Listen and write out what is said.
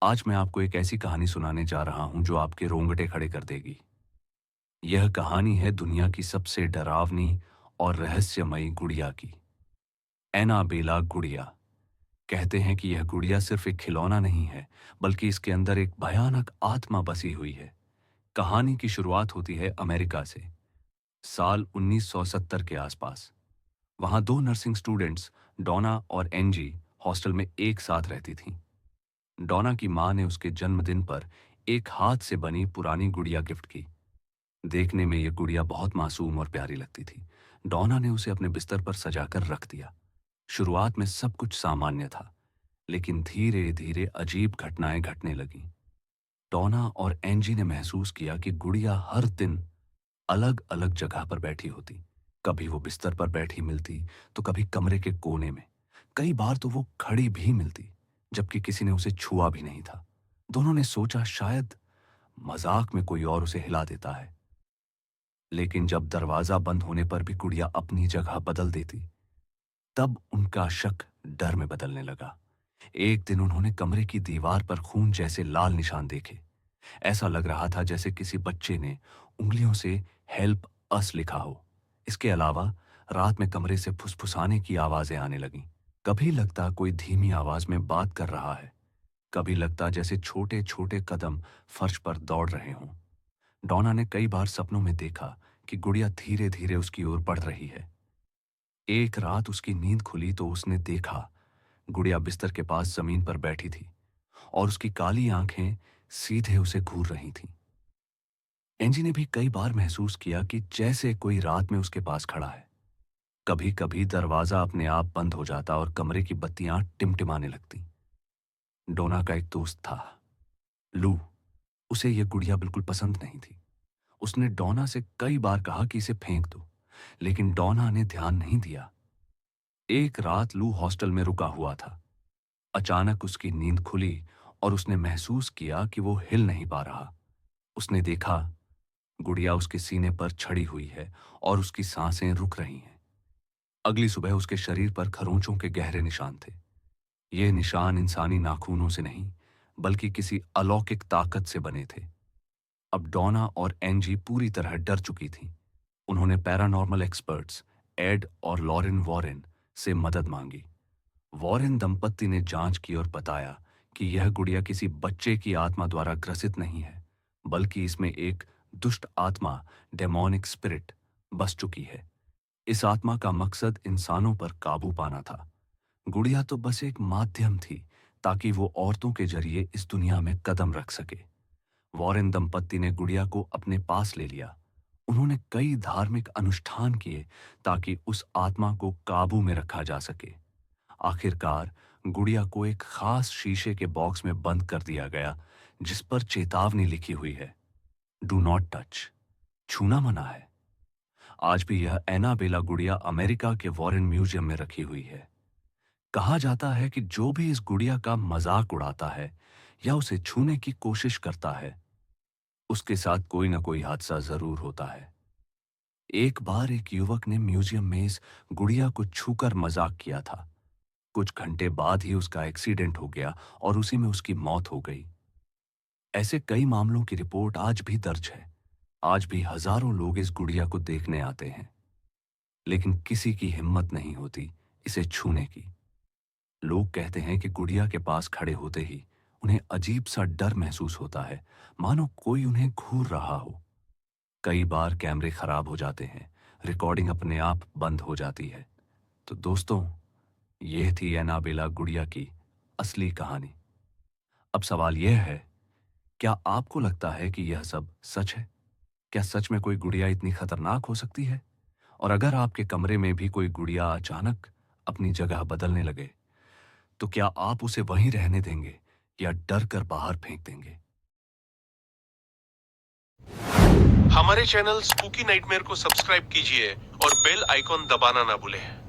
आज मैं आपको एक ऐसी कहानी सुनाने जा रहा हूं जो आपके रोंगटे खड़े कर देगी। यह कहानी है दुनिया की सबसे डरावनी और रहस्यमयी गुड़िया की। एनाबेला गुड़िया। कहते हैं कि यह गुड़िया सिर्फ एक खिलौना नहीं है, बल्कि इसके अंदर एक भयानक आत्मा बसी हुई है। कहानी की शुरुआत होती है अमेरिका से, साल 1970 के आसपास। वहां दो नर्सिंग स्टूडेंट्स, डोना और एंजी, हॉस्टल में एक साथ रहती थीं। डोना की मां ने उसके जन्मदिन पर एक हाथ से बनी पुरानी गुड़िया गिफ्ट की। देखने में यह गुड़िया बहुत मासूम और प्यारी लगती थी। डोना ने उसे अपने बिस्तर पर सजाकर रख दिया। शुरुआत में सब कुछ सामान्य था, लेकिन धीरे धीरे अजीब घटनाएं घटने लगीं। डोना और एंजी ने महसूस किया कि गुड़िया हर दिन अलग अलग जगह पर बैठी होती। कभी वो बिस्तर पर बैठी मिलती, तो कभी कमरे के कोने में। कई बार तो वो खड़ी भी मिलती, जबकि किसी ने उसे छुआ भी नहीं था। दोनों ने सोचा शायद मजाक में कोई और उसे हिला देता है। लेकिन जब दरवाजा बंद होने पर भी गुड़िया अपनी जगह बदल देती, तब उनका शक डर में बदलने लगा। एक दिन उन्होंने कमरे की दीवार पर खून जैसे लाल निशान देखे। ऐसा लग रहा था जैसे किसी बच्चे ने उंगलियों से हेल्प अस लिखा हो। इसके अलावा रात में कमरे से फुसफुसाने की आवाजें आने लगीं। कभी लगता कोई धीमी आवाज में बात कर रहा है, कभी लगता जैसे छोटे छोटे कदम फर्श पर दौड़ रहे हों। डोना ने कई बार सपनों में देखा कि गुड़िया धीरे धीरे उसकी ओर बढ़ रही है। एक रात उसकी नींद खुली तो उसने देखा गुड़िया बिस्तर के पास जमीन पर बैठी थी और उसकी काली आंखें सीधे उसे घूर रही थीं। एंजी ने भी कई बार महसूस किया कि जैसे कोई रात में उसके पास खड़ा है। कभी कभी दरवाजा अपने आप बंद हो जाता और कमरे की बत्तियां टिमटिमाने लगती। डोना का एक दोस्त था, लू। उसे यह गुड़िया बिल्कुल पसंद नहीं थी। उसने डोना से कई बार कहा कि इसे फेंक दो, लेकिन डोना ने ध्यान नहीं दिया। एक रात लू हॉस्टल में रुका हुआ था। अचानक उसकी नींद खुली और उसने महसूस किया कि वो हिल नहीं पा रहा। उसने देखा गुड़िया उसके सीने पर छड़ी हुई है और उसकी सांसें रुक रही हैं। अगली सुबह उसके शरीर पर खरोंचों के गहरे निशान थे। ये निशान इंसानी नाखूनों से नहीं, बल्कि किसी अलौकिक ताकत से बने थे। अब डोना और एंजी पूरी तरह डर चुकी थीं। उन्होंने पैरानॉर्मल एक्सपर्ट्स एड और लॉरेन वॉरेन से मदद मांगी। वॉरेन दंपत्ति ने जांच की और बताया कि यह गुड़िया किसी बच्चे की आत्मा द्वारा ग्रसित नहीं है, बल्कि इसमें एक दुष्ट आत्मा, डेमोनिक स्पिरिट, बस चुकी है। इस आत्मा का मकसद इंसानों पर काबू पाना था। गुड़िया तो बस एक माध्यम थी, ताकि वो औरतों के जरिए इस दुनिया में कदम रख सके। वॉरेन दंपत्ति ने गुड़िया को अपने पास ले लिया। उन्होंने कई धार्मिक अनुष्ठान किए ताकि उस आत्मा को काबू में रखा जा सके। आखिरकार गुड़िया को एक खास शीशे के बॉक्स में बंद कर दिया गया, जिस पर चेतावनी लिखी हुई है, डू नॉट टच, छूना मना है। आज भी यह एनाबेला गुड़िया अमेरिका के वॉरेन म्यूजियम में रखी हुई है। कहा जाता है कि जो भी इस गुड़िया का मजाक उड़ाता है या उसे छूने की कोशिश करता है, उसके साथ कोई ना कोई हादसा जरूर होता है। एक बार एक युवक ने म्यूजियम में इस गुड़िया को छूकर मजाक किया था। कुछ घंटे बाद ही उसका एक्सीडेंट हो गया और उसी में उसकी मौत हो गई। ऐसे कई मामलों की रिपोर्ट आज भी दर्ज है। आज भी हजारों लोग इस गुड़िया को देखने आते हैं, लेकिन किसी की हिम्मत नहीं होती इसे छूने की। लोग कहते हैं कि गुड़िया के पास खड़े होते ही उन्हें अजीब सा डर महसूस होता है, मानो कोई उन्हें घूर रहा हो। कई बार कैमरे खराब हो जाते हैं, रिकॉर्डिंग अपने आप बंद हो जाती है। तो दोस्तों, यह थी एनाबेला गुड़िया की असली कहानी। अब सवाल यह है, क्या आपको लगता है कि यह सब सच है? क्या सच में कोई गुड़िया इतनी खतरनाक हो सकती है? और अगर आपके कमरे में भी कोई गुड़िया अचानक अपनी जगह बदलने लगे, तो क्या आप उसे वहीं रहने देंगे या डर कर बाहर फेंक देंगे? हमारे चैनल स्पूकी नाइटमेयर को सब्सक्राइब कीजिए और बेल आइकॉन दबाना ना भूलें।